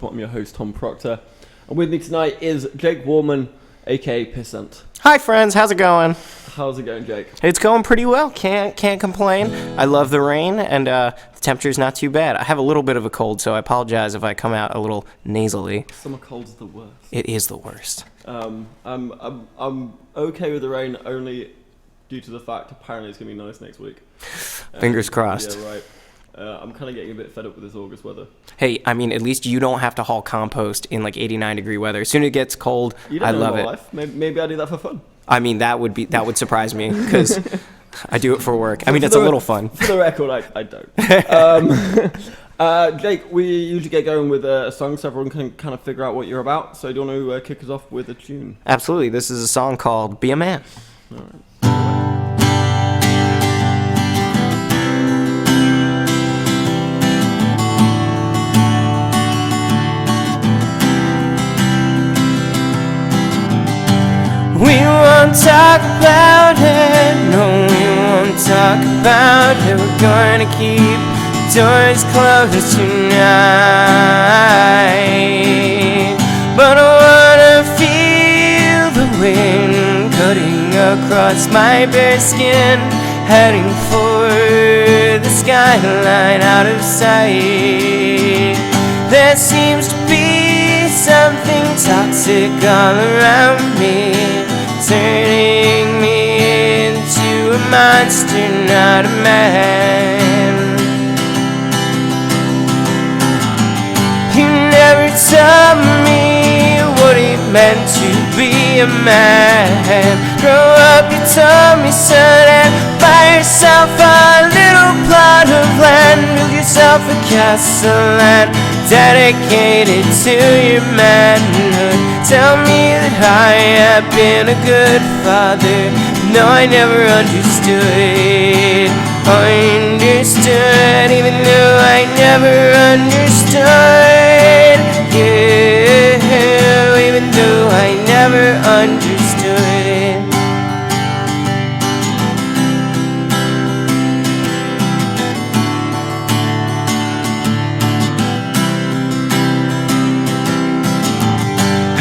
Shop. I'm your host, Tom Proctor. And with me tonight is Jake Warman, aka Pissant. Hi friends, how's it going? How's it going, Jake? It's going pretty well, can't complain. I love the rain, and the temperature's not too bad. I have a little bit of a cold, so I apologize if I come out a little nasally. Summer cold's the worst. It is the worst. I'm okay with the rain only due to the fact apparently it's going to be nice next week. Fingers crossed. Yeah, right. I'm kind of getting a bit fed up with this August weather. Hey, I mean, at least you don't have to haul compost in like 89-degree weather. As soon as it gets cold, I love it. Life. Maybe I do that for fun. I mean, that would surprise me because I do it for work. I mean, it's a little fun. For the record, I don't. Jake, we usually get going with a song so everyone can kind of figure out what you're about. So do you want to kick us off with a tune? Absolutely. This is a song called Be a Man. All right. We won't talk about it, no, we won't talk about it. We're gonna keep doors closed tonight. But I wanna feel the wind cutting across my bare skin, heading for the skyline out of sight. There seems to be something toxic all around me, turning me into a monster, not a man. You never told me what it meant to be a man. Grow up, you told me, son, and buy yourself a little plot of land. Build yourself a castle and dedicated to your manhood. Tell me that I have been a good father. No, I never understood. Even though I never understood. Yeah, even though I never understood.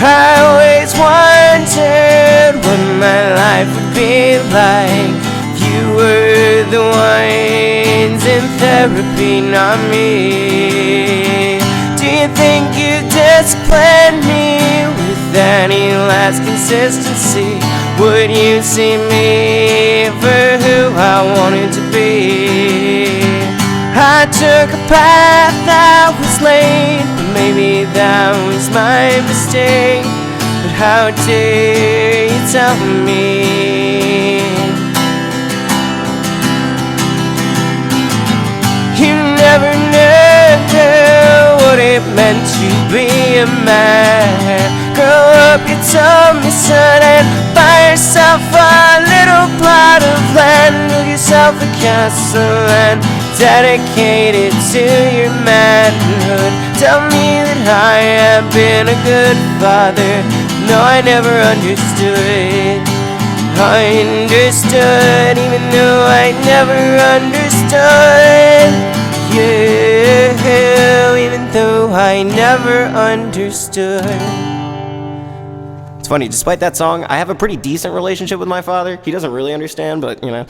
I always wondered what my life would be like if you were the ones in therapy, not me. Do you think you disciplined me with any less consistency? Would you see me for who I wanted to be? I took a path that was late, but maybe that was my mistake. But how dare you tell me? You never knew what it meant to be a man. Grow up, you told me, son, and buy yourself a little plot of land. Build yourself a castle and dedicated to your manhood. Tell me that I have been a good father. No, I never understood. I understood, even though I never understood. Yeah, even though I never understood. It's funny, despite that song, I have a pretty decent relationship with my father. He doesn't really understand, but, you know,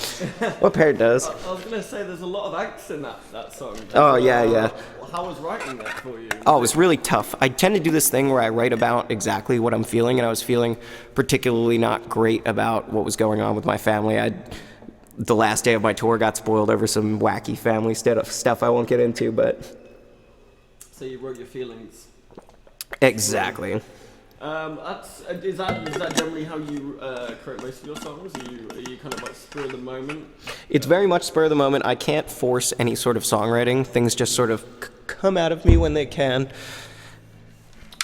what parent does? I was going to say, there's a lot of angst in that song. Oh, yeah. How was writing that for you? Oh, it was really tough. I tend to do this thing where I write about exactly what I'm feeling, and I was feeling particularly not great about what was going on with my family. The last day of my tour got spoiled over some wacky family stuff I won't get into, but... So you wrote your feelings? Exactly. Is that generally how you create most of your songs? Are you kind of like spur of the moment? It's very much spur of the moment. I can't force any sort of songwriting. Things just sort of come out of me when they can.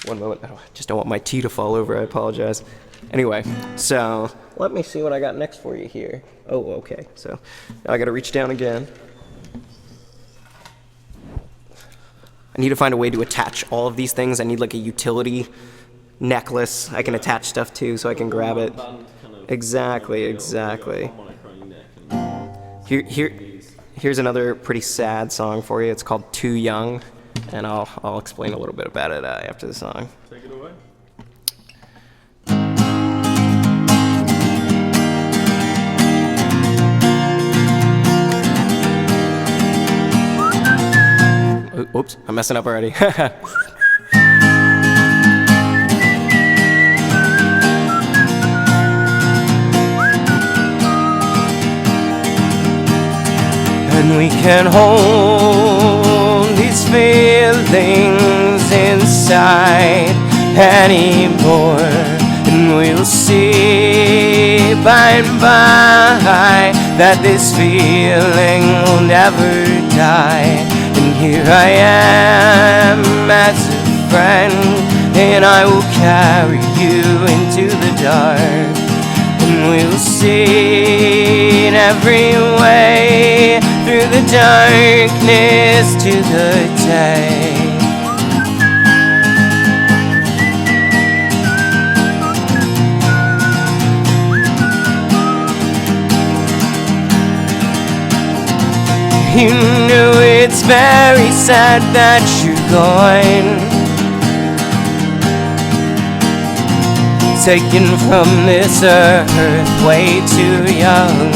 One moment. I just don't want my tea to fall over. I apologize. Anyway, so let me see what I got next for you here. Oh, okay. So now I got to reach down again. I need to find a way to attach all of these things. I need like a utility necklace I can attach stuff to so I can grab it. Exactly. Here's another pretty sad song for you. It's called Too Young. and I'll explain a little bit about it after the song. Take it away. Oops, I'm messing up already. And we can hold these feelings inside anymore, and we'll see by and by that this feeling will never die. And here I am as a friend, and I will carry you into the dark, and we'll see in every way through the darkness to the day. You know it's very sad that you're gone, taken from this earth way too young.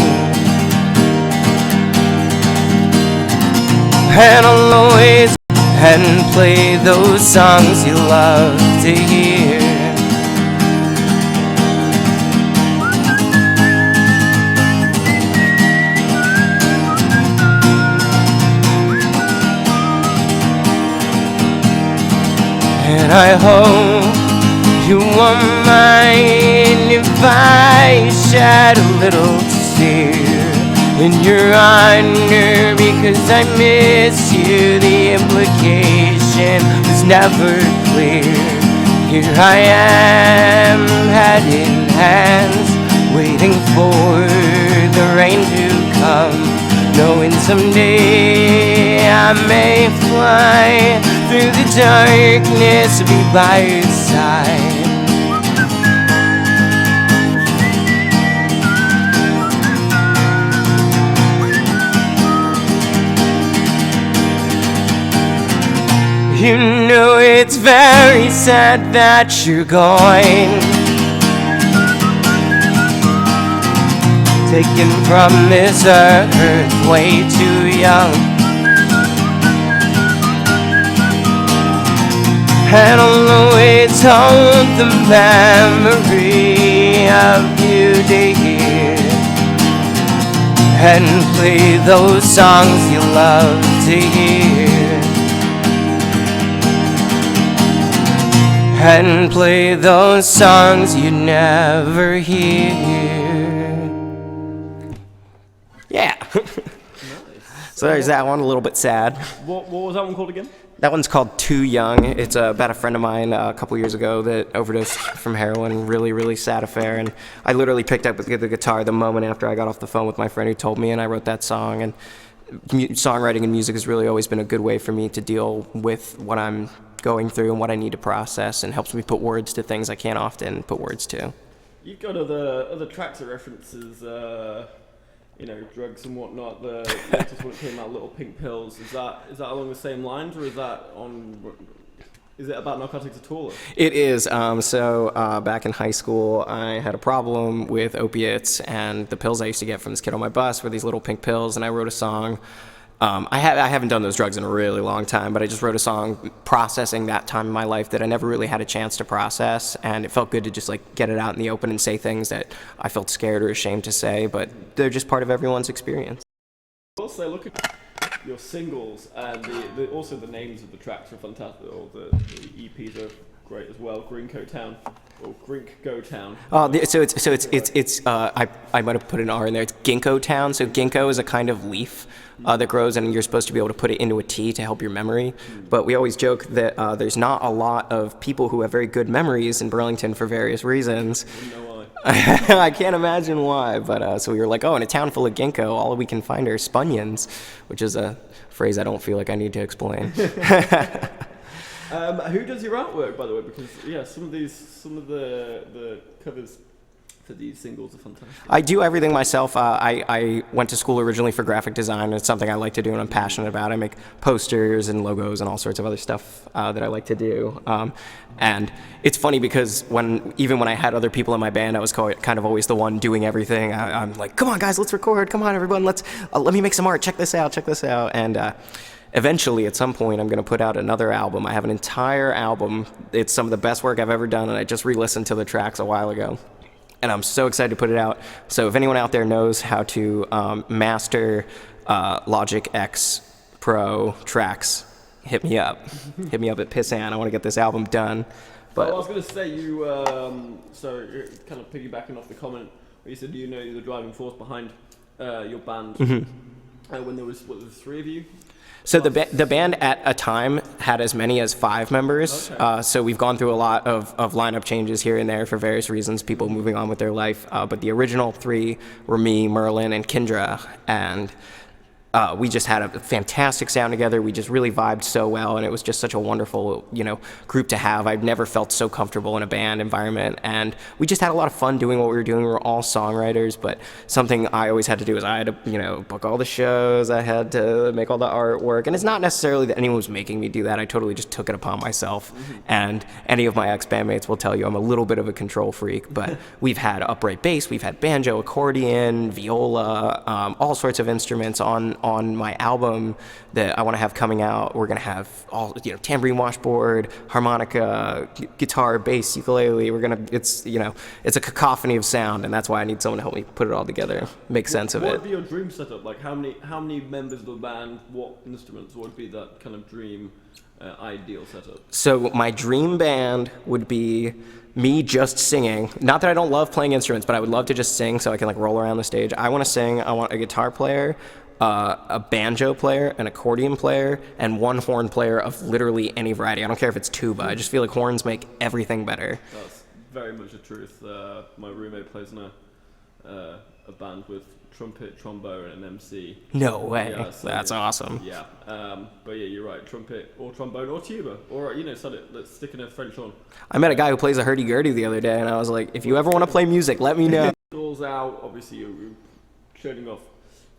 And I'll always and play those songs you love to hear. And I hope you won't mind if I shed a little tear in your honor, because I miss you. The implication was never clear. Here I am, head in hands, waiting for the rain to come, knowing someday I may fly through the darkness, be by your side. You know it's very sad that you're going, taken from this earth way too young. And I'll always hold the memory of you dear, and play those songs you love to hear. And play those songs you never hear. Yeah. Nice. So there's that one, a little bit sad. What was that one called again? That one's called Too Young. It's about a friend of mine a couple years ago that overdosed from heroin. Really, really sad affair. And I literally picked up the guitar the moment after I got off the phone with my friend who told me, and I wrote that song. And songwriting and music has really always been a good way for me to deal with what I'm going through and what I need to process, and helps me put words to things I can't often put words to. You've got other tracks that references, drugs and whatnot. The latest one that came out, Little Pink Pills. Is that along the same lines, or is it about narcotics at all? It is. So back in high school, I had a problem with opiates, and the pills I used to get from this kid on my bus were these little pink pills, and I wrote a song. I haven't done those drugs in a really long time, but I just wrote a song processing that time in my life that I never really had a chance to process, and it felt good to just get it out in the open and say things that I felt scared or ashamed to say, but they're just part of everyone's experience. Also, look at your singles, and also the names of the tracks are fantastic. Or the EPs are great as well. Grinko Town. Or Grinkgo Town. I might have put an R in there. It's Ginkgo Town. So ginkgo is a kind of leaf that grows, and you're supposed to be able to put it into a tea to help your memory. But we always joke that there's not a lot of people who have very good memories in Burlington for various reasons. I don't know why. I can't imagine why, but so we were like, in a town full of ginkgo, all we can find are spunions, which is a phrase I don't feel like I need to explain. Who does your artwork, by the way? Because some of the covers to these singles are fantastic. I do everything myself. I went to school originally for graphic design. It's something I like to do and I'm passionate about. I make posters and logos and all sorts of other stuff that I like to do. And it's funny because even when I had other people in my band, I was kind of always the one doing everything. I'm like, come on guys, let's record. Come on everyone, let me make some art. Check this out. And eventually, at some point, I'm going to put out another album. I have an entire album. It's some of the best work I've ever done, and I just re-listened to the tracks a while ago. And I'm so excited to put it out. So if anyone out there knows how to master Logic X Pro tracks, hit me up. Hit me up at Pissant. I want to get this album done. But I was going to say, so you're kind of piggybacking off the comment where you said you're the driving force behind your band. When there was, what, the three of you? So the band at a time had as many as 5 members. Okay. So we've gone through a lot of lineup changes here and there for various reasons, people moving on with their life. But the original 3 were me, Merlin, and Kendra. And we just had a fantastic sound together. We just really vibed so well, and it was just such a wonderful, group to have. I've never felt so comfortable in a band environment, and we just had a lot of fun doing what we were doing. We were all songwriters, but something I always had to do is I had to, book all the shows. I had to make all the artwork, and it's not necessarily that anyone was making me do that. I totally just took it upon myself, and any of my ex-bandmates will tell you I'm a little bit of a control freak, but we've had upright bass, we've had banjo, accordion, viola, all sorts of instruments on my album that I want to have coming out. We're going to have all, tambourine washboard, harmonica, guitar, bass, ukulele. It's a cacophony of sound, and that's why I need someone to help me put it all together, make sense of it. What would be your dream setup? Like how many members of the band, what instruments, what would be that kind of dream ideal setup? So my dream band would be me just singing. Not that I don't love playing instruments, but I would love to just sing so I can roll around the stage. I want to sing. I want a guitar player, a banjo player, an accordion player, and one horn player of literally any variety. I don't care if it's tuba. I just feel like horns make everything better. That's very much the truth. My roommate plays in a band with trumpet, trombone, and an MC. No way. Yeah, so That's awesome. Yeah, but yeah, you're right. Trumpet or trombone or tuba, or let's stick in a French horn. I met a guy who plays a hurdy-gurdy the other day, and I was like, if you ever want to play music, let me know. Doors out. Obviously, you're showing off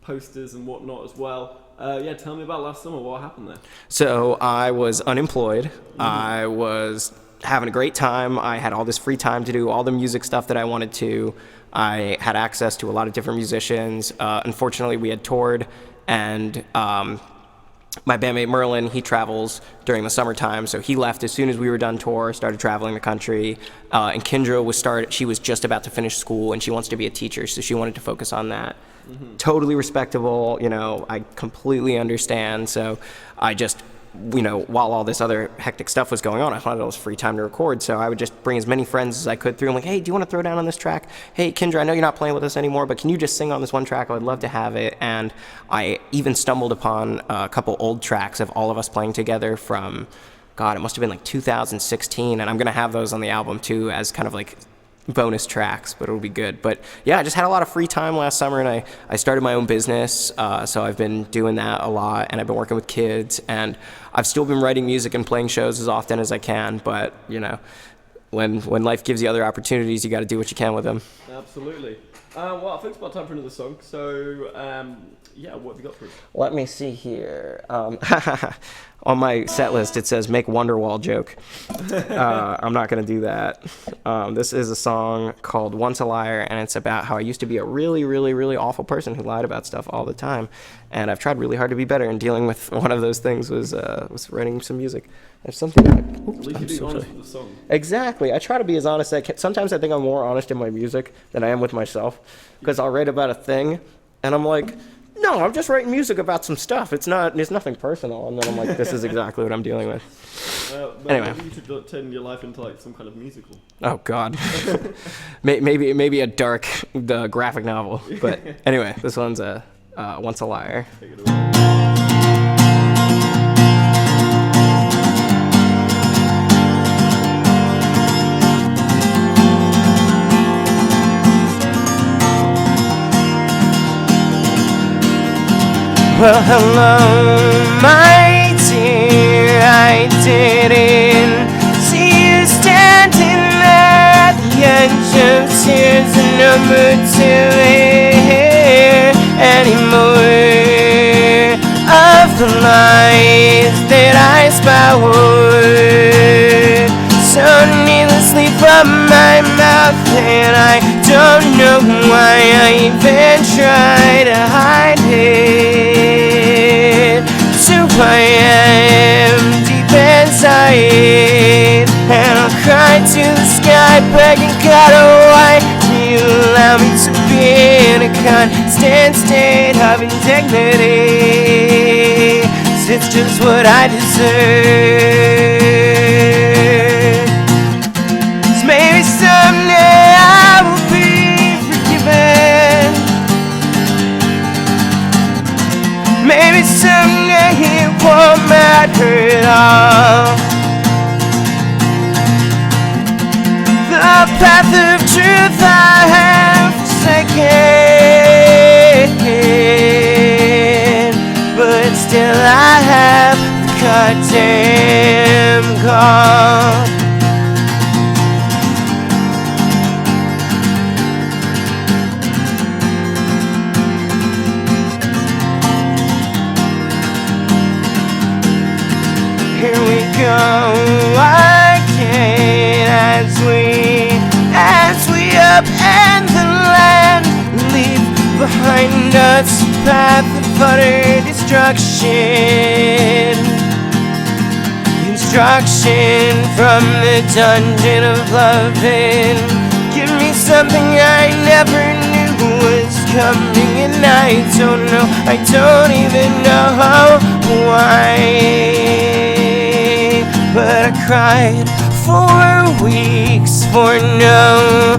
posters and whatnot as well. Tell me about last summer. What happened there? So I was unemployed. I was having a great time. I had all this free time to do all the music stuff that I wanted to. I had access to a lot of different musicians. Unfortunately, we had toured, and my bandmate Merlin, he travels during the summertime, so he left as soon as we were done tour, started traveling the country. And Kendra she was just about to finish school, and she wants to be a teacher, so she wanted to focus on that. Totally respectable, I completely understand. So I just, while all this other hectic stuff was going on, I found all this free time to record. So I would just bring as many friends as I could through. I'm like, hey, do you want to throw down on this track? Hey, Kendra, I know you're not playing with us anymore, but can you just sing on this one track? I would love to have it. And I even stumbled upon a couple old tracks of all of us playing together from, God, it must have been 2016. And I'm going to have those on the album too as kind of bonus tracks, but it'll be good. But yeah, I just had a lot of free time last summer, and I started my own business, so I've been doing that a lot, and I've been working with kids, and I've still been writing music and playing shows as often as I can. But when life gives you other opportunities, you got to do what you can with them. Absolutely. Well, I think it's about time for another song. So what have you got for us? Let me see here. On my set list, it says "Make Wonderwall Joke." I'm not going to do that. This is a song called "Once a Liar," and it's about how I used to be a really, really, really awful person who lied about stuff all the time. And I've tried really hard to be better, and dealing with one of those things was writing some music. There's something At least you're being honest with the song. Exactly. I try to be as honest as I can. Sometimes I think I'm more honest in my music than I am with myself, because I'll write about a thing, and I'm like, no, I'm just writing music about some stuff. It's nothing personal. And then I'm like, this is exactly what I'm dealing with. Anyway. Maybe you should turn your life into some kind of musical. Oh, God. maybe a dark graphic novel. But anyway, this one's Once a Liar. Take it away. Well, hello, my dear, I didn't see you standing at the edge of tears, and number to hear anymore of the lies that I spouted so needlessly from my mouth, and I don't know why I even try to hide it. So I am deep inside, and I'll cry to the sky, begging God, oh why do you allow me to be in a constant state of indignity? 'Cause it's just what I deserve. 'Cause maybe someday I will be forgiven. Maybe someday it won't matter at all. The path of truth I have forsaken, but still I have the goddamn call. Here we go again as we upend the land, leave behind us a path of utter destruction. Instruction from the dungeon of loving. Give me something I never knew was coming, and I don't know, I don't even know why. But I cried for weeks for no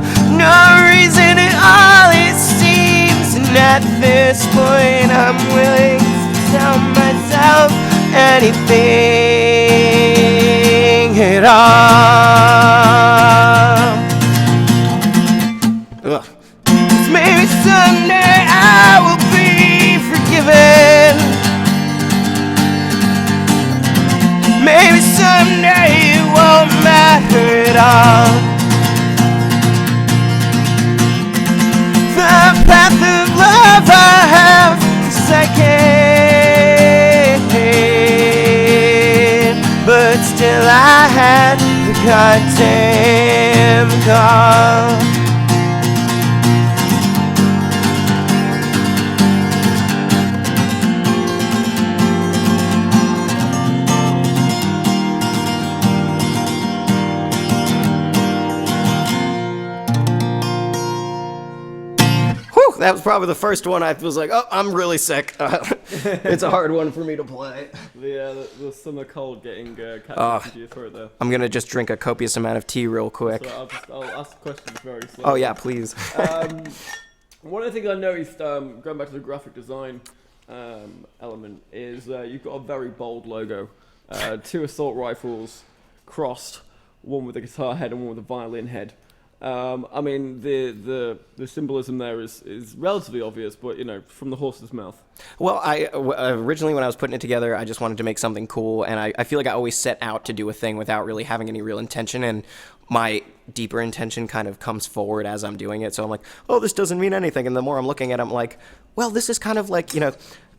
reason at all, it seems. And at this point I'm willing to tell myself anything at all. Ugh. 'Cause maybe someday I will be forgiven. Maybe someday it won't matter at all. The path of love I have forsaken, but still I had the goddamn call. That was probably the first one I was like, oh, I'm really sick. It's a hard one for me to play. The summer cold getting catching into your throat there. I'm going to just drink a copious amount of tea real quick. So I'll ask questions very slowly. Oh, yeah, please. One of the things I noticed, going back to the graphic design element, is you've got a very bold logo. 2 assault rifles crossed, one with a guitar head and one with a violin head. I mean, the symbolism there is relatively obvious, but, you know, from the horse's mouth. Well, originally when I was putting it together, I just wanted to make something cool, and I feel like I always set out to do a thing without really having any real intention, and my deeper intention kind of comes forward as I'm doing it. So I'm like, oh, this doesn't mean anything, and the more I'm looking at it, I'm like, well, this is kind of like, you know,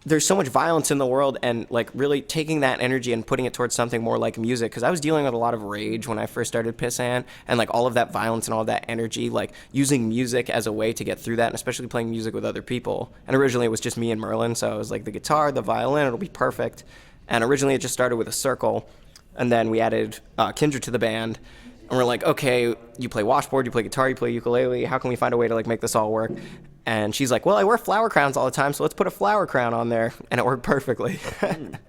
there's so much violence in the world, and like really taking that energy and putting it towards something more like music, because I was dealing with a lot of rage when I first started Pissant, and like all of that violence and all of that energy, like using music as a way to get through that, and especially playing music with other people. And originally it was just me and Merlin, so I was like, the guitar, the violin, it'll be perfect. And originally it just started with a circle, and then we added Kindred to the band, and we're like, okay, you play washboard, you play guitar, you play ukulele, how can we find a way to like make this all work? And she's like, well, I wear flower crowns all the time, so let's put a flower crown on there. And it worked perfectly.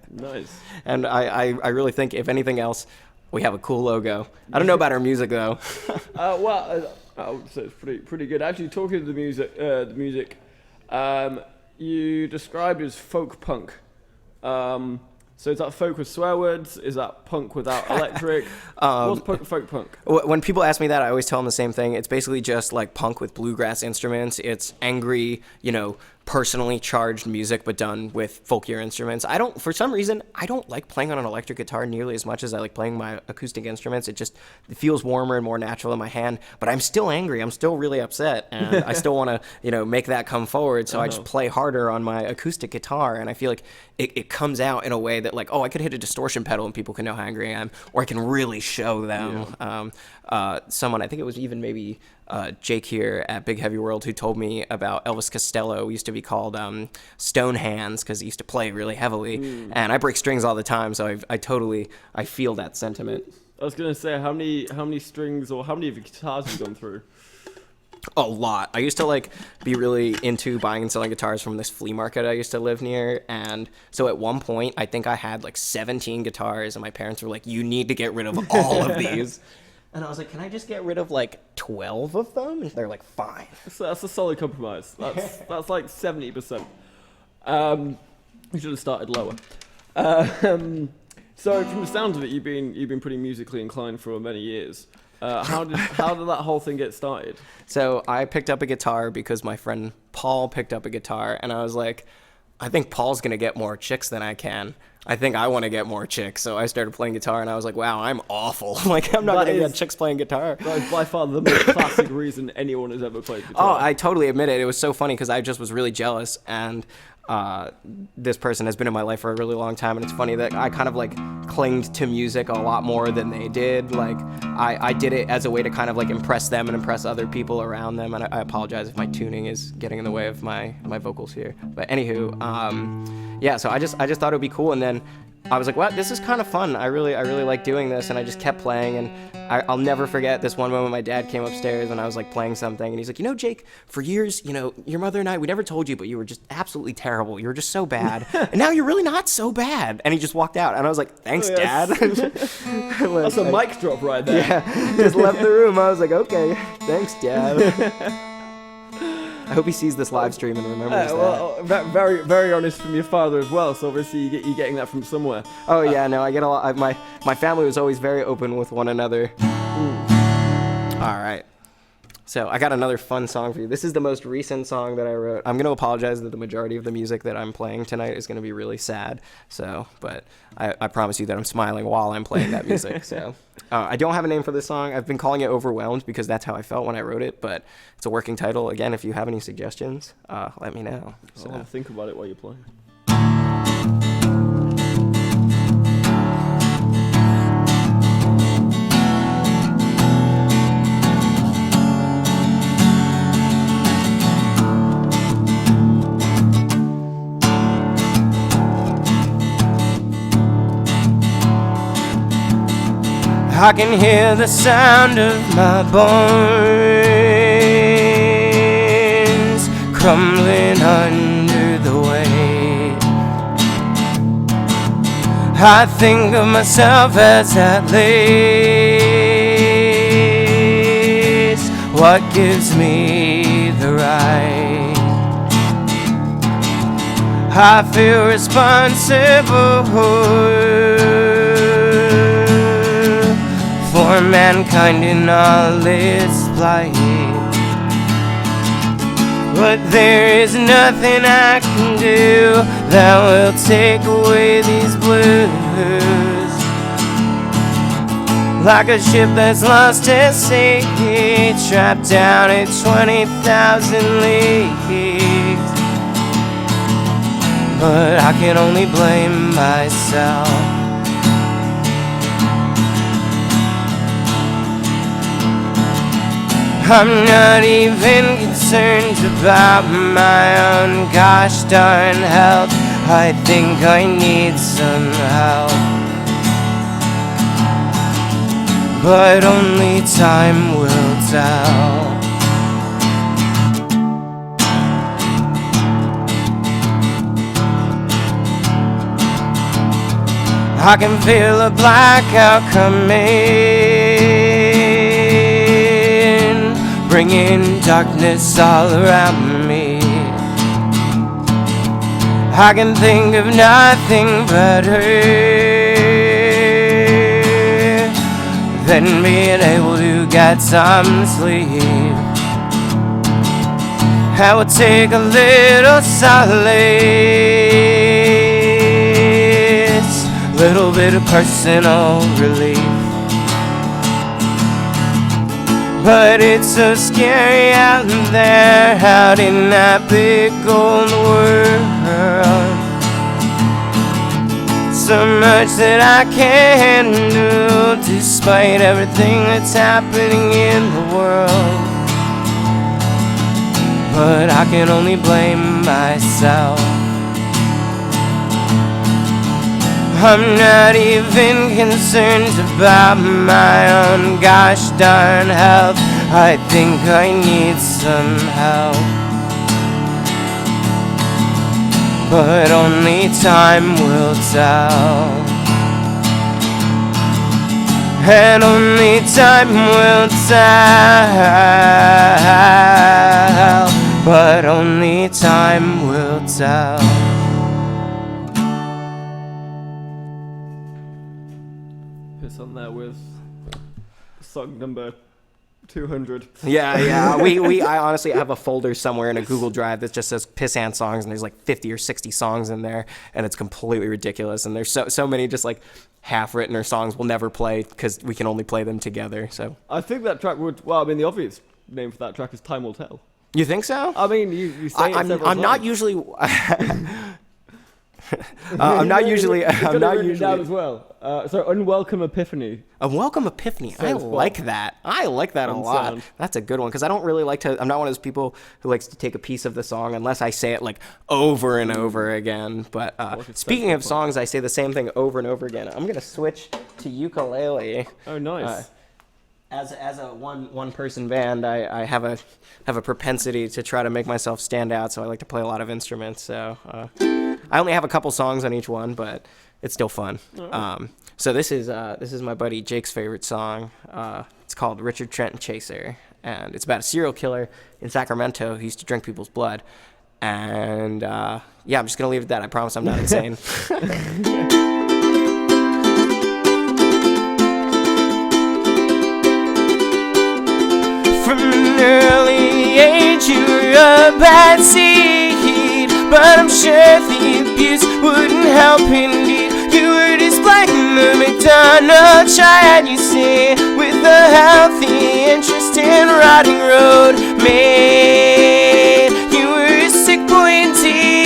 Nice. And I really think, if anything else, we have a cool logo. I don't know about our music, though. I would say it's pretty good. Actually, talking to the music, you described it as folk punk. So is that folk with swear words? Is that punk without electric? What's folk punk? When people ask me that, I always tell them the same thing. It's basically just like punk with bluegrass instruments. It's angry, you know, personally charged music, but done with folkier instruments. For some reason, I don't like playing on an electric guitar nearly as much as I like playing my acoustic instruments. It feels warmer and more natural in my hand, but I'm still angry. I'm still really upset, and I still want to, make that come forward. So I just play harder on my acoustic guitar, and I feel like it comes out in a way that, like, oh, I could hit a distortion pedal and people can know how angry I am, or I can really show them. Someone, I think it was even maybe Jake here at Big Heavy World, who told me about Elvis Costello, who used to be called Stone Hands because he used to play really heavily, and I break strings all the time, so I feel that sentiment. I was gonna say, how many strings or how many of your guitars have you gone through? A lot. I used to be really into buying and selling guitars from this flea market I used to live near, and so at one point I think I had 17 guitars, and my parents were like, "You need to get rid of all of these." And I was like, "Can I just get rid of 12 of them?" And they're like, "Fine." So that's a solid compromise. That's 70%. We should have started lower. So from the sound of it, you've been pretty musically inclined for many years. How did that whole thing get started? So I picked up a guitar because my friend Paul picked up a guitar, and I was like, I think Paul's gonna get more chicks than I can. I think I want to get more chicks. So I started playing guitar, and I was like, wow, I'm awful. I'm not gonna get chicks playing guitar. That is by far the most classic reason anyone has ever played guitar. Oh, I totally admit it. It was so funny because I just was really jealous, and this person has been in my life for a really long time, and it's funny that I kind of clinged to music a lot more than they did. I did it as a way to kind of impress them and impress other people around them, and I apologize if my tuning is getting in the way of my vocals here. But anywho, so I just thought it would be cool, and then I was like, well, this is kind of fun. I really like doing this, and I just kept playing, and I'll never forget this one moment my dad came upstairs and I was playing something, and he's like, Jake, for years, your mother and I, we never told you, but you were just absolutely terrible. You were just so bad, and now you're really not so bad. And he just walked out, and I was like, thanks, Dad. That's a mic drop right there. Yeah, just left the room. I was like, okay, thanks, Dad. I hope he sees this live stream and remembers that. Well, very, very honest from your father as well. So obviously you're getting that from somewhere. Oh yeah, no, I get a lot. My family was always very open with one another. All right. So I got another fun song for you. This is the most recent song that I wrote. I'm going to apologize that the majority of the music that I'm playing tonight is going to be really sad. But I promise you that I'm smiling while I'm playing that music. So I don't have a name for this song. I've been calling it Overwhelmed because that's how I felt when I wrote it. But it's a working title. Again, if you have any suggestions, let me know. So. I'll think about it while you're playing. I can hear the sound of my bones crumbling under the weight. I think of myself as at least what gives me the right. I feel responsible for mankind in all its plight. But there is nothing I can do that will take away these blues. Like a ship that's lost at sea, trapped down at 20,000 leagues. But I can only blame myself. I'm not even concerned about my own gosh darn health. I think I need some help, but only time will tell. I can feel a blackout coming, bringing darkness all around me. I can think of nothing better than being able to get some sleep. I will take a little solace, little bit of personal relief. But it's so scary out there, out in that big old world. So much that I can't do, despite everything that's happening in the world. But I can only blame myself. I'm not even concerned about my own gosh darn health. I think I need some help, but only time will tell. And only time will tell, but only time will tell. Pissant there with song number 200. Yeah. I honestly have a folder somewhere in a Google Drive that just says Pissant songs, and there's like 50 or 60 songs in there, and it's completely ridiculous. And there's so many just like half-written or songs we'll never play because we can only play them together. So I think that track would. Well, I mean, the obvious name for that track is "Time Will Tell." you think so? I mean, you say it several I'm not times. usually. I'm not usually. It's I'm got not it written down usually. as well. So unwelcome epiphany. A welcome epiphany. I Sounds like fun. that. I like that a lot. Unsound. That's a good one because I don't really like to. I'm not one of those people who likes to take a piece of the song unless I say it like over and over again. But it's speaking of sensible. songs, I say the same thing over and over again. I'm gonna switch to ukulele. Oh, nice. As a one person band, I have a propensity to try to make myself stand out. So I like to play a lot of instruments. So I only have a couple songs on each one, but it's still fun. So this is my buddy Jake's favorite song. It's called Richard Trenton Chaser, and it's about a serial killer in Sacramento who used to drink people's blood. And yeah, I'm just gonna leave it at that. I promise I'm not insane. From an early age you were a bad seed, but I'm sure the abuse wouldn't help indeed. You were displaying the McDonald's triad, you see, with a healthy interest in rotting road made. You were a sick boy indeed.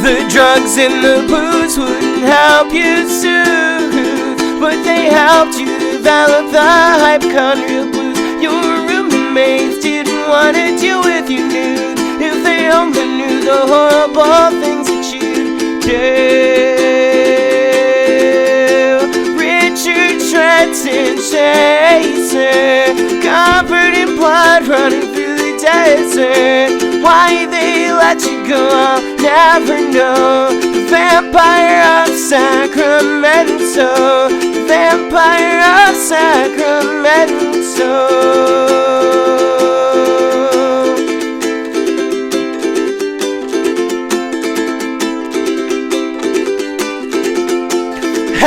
The drugs and the booze wouldn't help you soothe, but they helped you develop the hypochondrial blues. Your roommates didn't want to deal with you nude. If they only knew the horrible things that you'd do. Richard Trenton Chaser, covered in blood running through the desert. Why they let you go, I'll never know. The vampire of Sacramento, the vampire of Sacramento.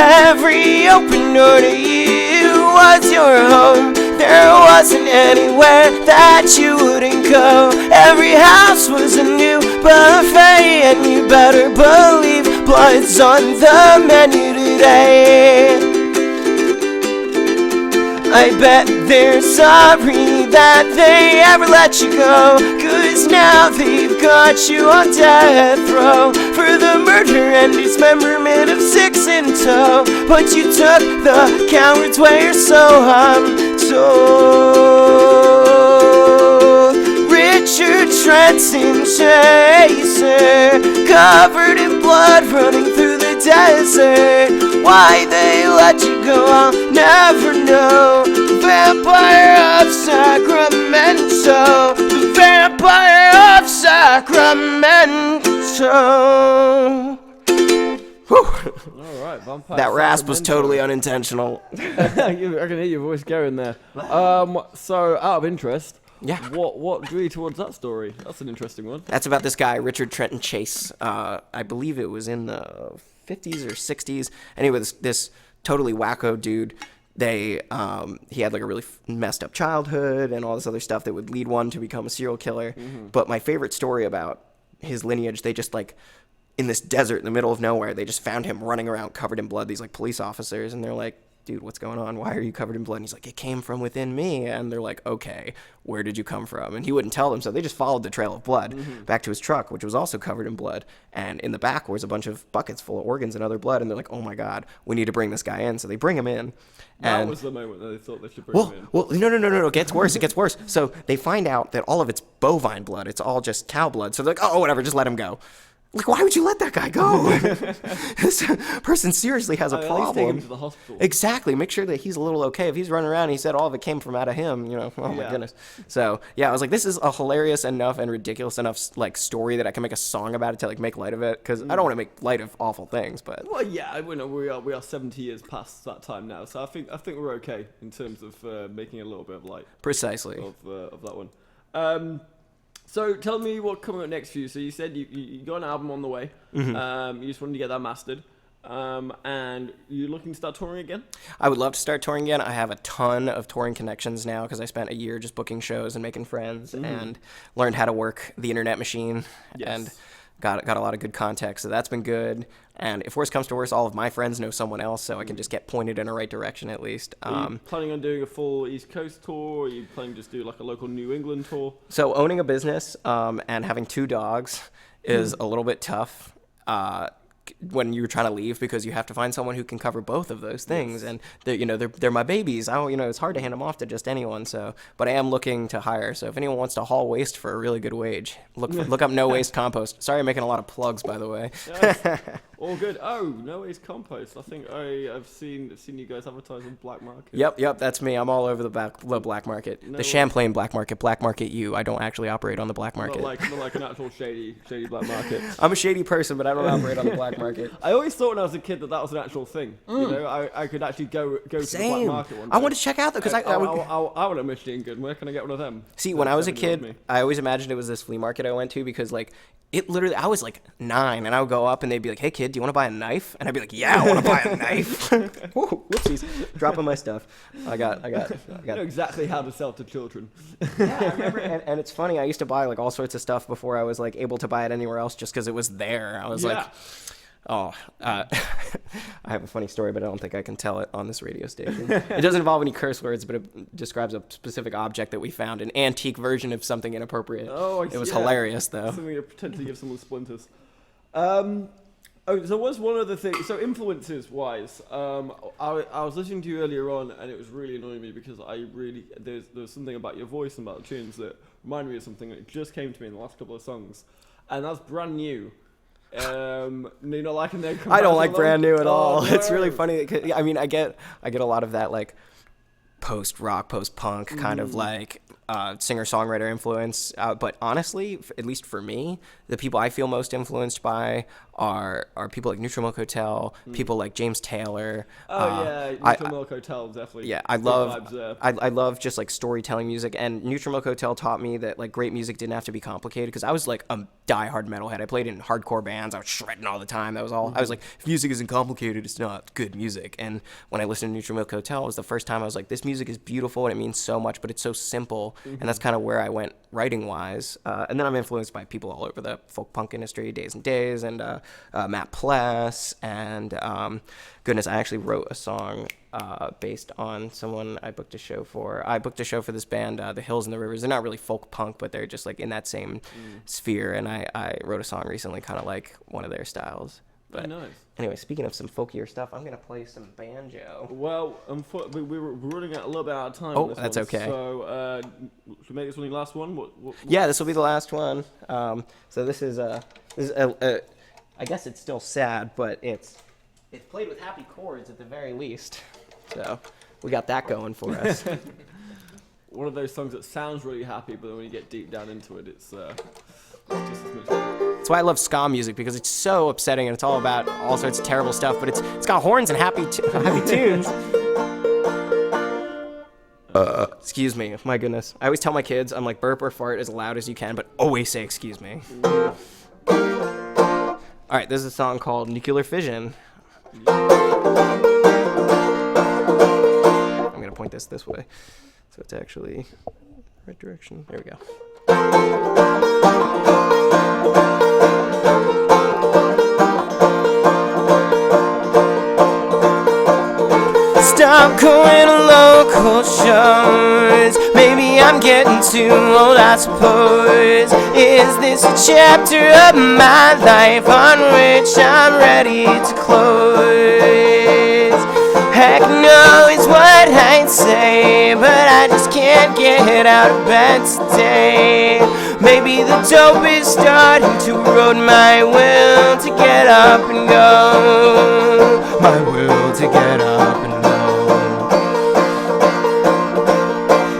Every open door to you was your home. There wasn't anywhere that you wouldn't go. Every house was a new buffet, and you better believe blood's on the menu today. I bet they're sorry that they ever let you go, 'cause now they've got you on death row for the murder and dismemberment of 6 in tow. But you took the coward's way, or so I'm told. Richard Trenton Chaser, covered in blood running through the desert. Why they let you go, I'll never know. The vampire of Sacramento, the vampire of Sacramento. Whew. All right, vampire. That rasp was Sacramento. totally unintentional. I can hear your voice going there. So out of interest, Yeah. what drew you towards that story? That's an interesting one. That's about this guy, Richard Trenton Chase. I believe it was in the 50s or 60s. Anyway, this totally wacko dude he had like a really messed up childhood and all this other stuff that would lead one to become a serial killer. But my favorite story about his lineage, they just like in this desert in the middle of nowhere, they just found him running around covered in blood, these like police officers, and they're like, dude, what's going on? Why are you covered in blood? And he's like, it came from within me. And they're like, okay, where did you come from? And he wouldn't tell them, so they just followed the trail of blood back to his truck, which was also covered in blood. And in the back was a bunch of buckets full of organs and other blood. And they're like, oh my God, we need to bring this guy in. So they bring him in. That And was the moment that they thought they should bring him in. well, no, it gets worse. It gets worse. So they find out that all of it's bovine blood. It's all just cow blood. So they're like, oh, whatever, just let him go. Like, why would you let that guy go? This person seriously has a At problem. least take him to the hospital. Exactly. Make sure that he's a little okay. If he's running around and he said all of it came from out of him, oh my Yeah. goodness. So, yeah, I was like, this is a hilarious enough and ridiculous enough, like, story that I can make a song about it to, like, make light of it. Because I don't want to make light of awful things, but... Well, yeah, we are 70 years past that time now, so I think we're okay in terms of making a little bit of light Precisely. of that one. So tell me what's coming up next for you. So you said you got an album on the way. You just wanted to get that mastered. And you're looking to start touring again? I would love to start touring again. I have a ton of touring connections now because I spent a year just booking shows and making friends and learned how to work the internet machine and got a lot of good contacts. So that's been good. And if worse comes to worse, all of my friends know someone else, so I can just get pointed in the right direction at least. Are you planning on doing a full East Coast tour? Or are you planning to just do like a local New England tour? So owning a business and having 2 dogs is a little bit tough when you're trying to leave because you have to find someone who can cover both of those things. And they're my babies. It's hard to hand them off to just anyone. So, but I am looking to hire. So if anyone wants to haul waste for a really good wage, look up No Waste Compost. Sorry, I'm making a lot of plugs, by the way. All good. Oh, No Waste Compost. I think I've seen you guys advertise on Black Market. Yep, that's me. I'm all over the black market. The Champlain black market U. I don't actually operate on the black market. Not like an actual shady black market. I'm a shady person, but I don't operate on the black market. I always thought when I was a kid that was an actual thing. I could actually go to the black market one day. I want to check out though because I want a machine gun. Where can I get one of them? See, when I was a kid, I always imagined it was this flea market I went to because like it literally, I was like 9 and I would go up and they'd be like, hey kid, do you want to buy a knife? And I'd be like, yeah, I want to buy a knife. Whoa, whoopsies, dropping my stuff. I got. You know exactly how to sell to children. Yeah, I remember, and it's funny, I used to buy like all sorts of stuff before I was like able to buy it anywhere else just because it was there. I was like, I have a funny story, but I don't think I can tell it on this radio station. It doesn't involve any curse words, but it describes a specific object that we found, an antique version of something inappropriate. Oh, it was hilarious, though. Something that potentially gives someone splinters. So what's one other thing? So influences-wise, I was listening to you earlier on, and it was really annoying me because there's something about your voice and about the tunes that reminded me of something that just came to me in the last couple of songs, and that's Brand New. You're not liking that? I don't like Brand New at all. No. It's really funny. I mean, I get a lot of that like post-rock, post-punk kind of like singer-songwriter influence. But honestly, at least for me, the people I feel most influenced by are people like Neutral Milk Hotel, people like James Taylor. Neutral Milk Hotel definitely. Yeah, I love just like storytelling music, and Neutral Milk Hotel taught me that like great music didn't have to be complicated because I was like a diehard metalhead. I played in hardcore bands. I was shredding all the time. That was all. I was like, if music isn't complicated, it's not good music. And when I listened to Neutral Milk Hotel, it was the first time I was like, this music is beautiful and it means so much, but it's so simple. And that's kind of where I went writing wise. And then I'm influenced by people all over the folk punk industry, Days and Days, and Matt Pless, and goodness, I actually wrote a song based on someone I booked a show for. I booked a show for this band, The Hills and the Rivers. They're not really folk punk, but they're just like in that same sphere. And I wrote a song recently, kind of like one of their styles. But nice. Anyway, speaking of some folkier stuff, I'm gonna play some banjo. Well, we're running out a little bit out of time. Oh, on this that's one. okay. So, should we make this one the last one? What? Yeah, this will be the last one. So this is I guess it's still sad, but it's played with happy chords at the very least. So we got that going for us. One of those songs that sounds really happy, but then when you get deep down into it, it's just as much. That's why I love ska music, because it's so upsetting and it's all about all sorts of terrible stuff, but it's got horns and happy tunes. Excuse me, my goodness. I always tell my kids, I'm like, burp or fart as loud as you can, but always say excuse me. All right, this is a song called Nuclear Fission. point this way. So it's actually right direction. There we go. Stop going to local shows. Maybe I'm getting too old, I suppose. Is this a chapter of my life on which I'm ready to close? Heck no is what I'd say, but I just can't get out of bed today. Maybe the dope is starting to erode my will to get up and go. My will to get up and go.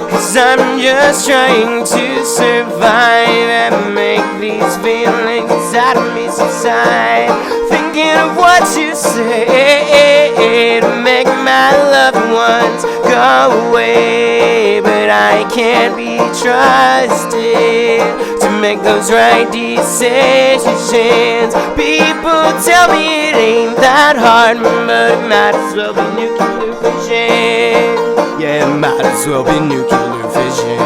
'Cause I'm just trying to survive and make these feelings inside of me subside. Thinking of what to say to make my loved ones go away, but I can't be trusted to make those right decisions. People tell me it ain't that hard, but it might as well be nuclear fission. Yeah, it might as well be nuclear fission.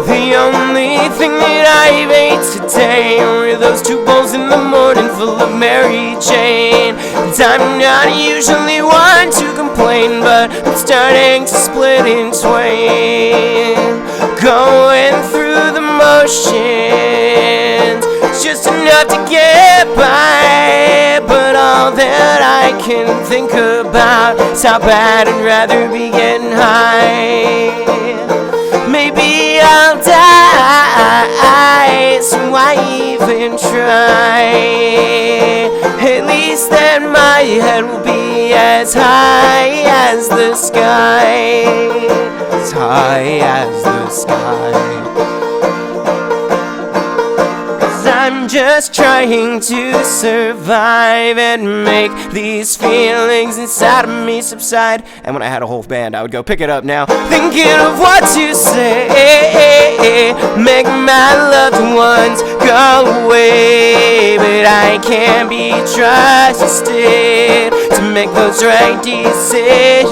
The only thing that I've ate today were those 2 bowls in the morning full of Mary Jane. And I'm not usually one to complain, but I'm starting to split in twain. Going through the motions, it's just enough to get by. But all that I can think about is how bad I'd rather be getting high. Maybe I'll die, so why even try? At least then my head will be as high as the sky. As high as the sky. 'Cause I'm just trying to survive and make these feelings inside of me subside. And when I had a whole band, I would go, pick it up now. Thinking of what to say, make my loved ones go away, but I can't be trusted to make those right decisions.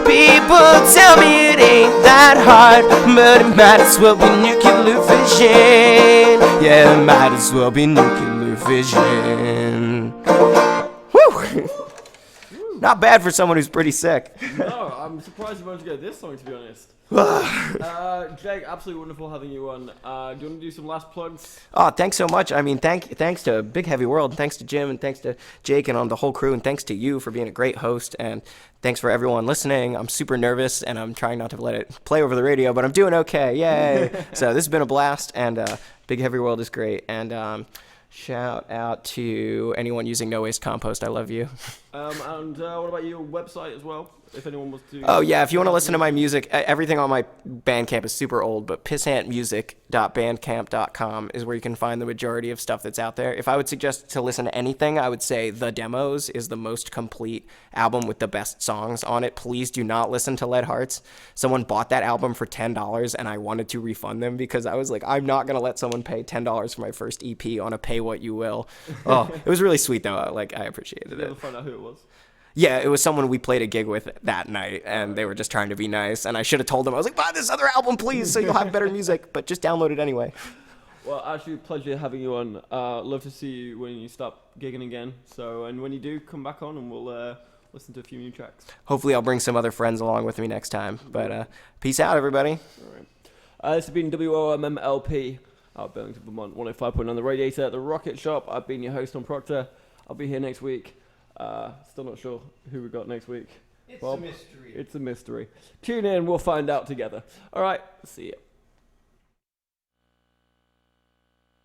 People tell me it ain't that hard, but it might as well be nuclear fission. Yeah, it might as well be nuclear fission. Woo! Not bad for someone who's pretty sick. No, I'm surprised you managed to get this song, to be honest. Jake, absolutely wonderful having you on. Do you want to do some last plugs? Oh, thanks so much. I mean, thanks to Big Heavy World, thanks to Jim, and thanks to Jake and on the whole crew, and thanks to you for being a great host, and thanks for everyone listening. I'm super nervous, and I'm trying not to let it play over the radio, but I'm doing okay. Yay! So this has been a blast, and Big Heavy World is great. And shout out to anyone using No Waste Compost. I love you. And what about your website as well? If anyone wants to... Oh, yeah, if you want to listen to my music, everything on my Bandcamp is super old, but pissantmusic.bandcamp.com is where you can find the majority of stuff that's out there. If I would suggest to listen to anything, I would say The Demos is the most complete album with the best songs on it. Please do not listen to Lead Hearts. Someone bought that album for $10, and I wanted to refund them because I was like, I'm not going to let someone pay $10 for my first EP on a pay what you will. Oh, it was really sweet, though. Like, I appreciated Did you it. ever find out who it was? Yeah, it was someone we played a gig with that night, and they were just trying to be nice. And I should have told them, I was like, buy this other album, please, so you'll have better music. But just download it anyway. Well, actually, pleasure having you on. Love to see you when you stop gigging again. So, and when you do, come back on, and we'll listen to a few new tracks. Hopefully, I'll bring some other friends along with me next time. But peace out, everybody. All right. This has been WOMMLP out of Burlington, Vermont, 105.9 The Radiator at the Rocket Shop. I've been your host, Tom Proctor. I'll be here next week. Still not sure who we got next week. It's Bob? a mystery. It's a mystery. Tune in, we'll find out together. All right, see ya.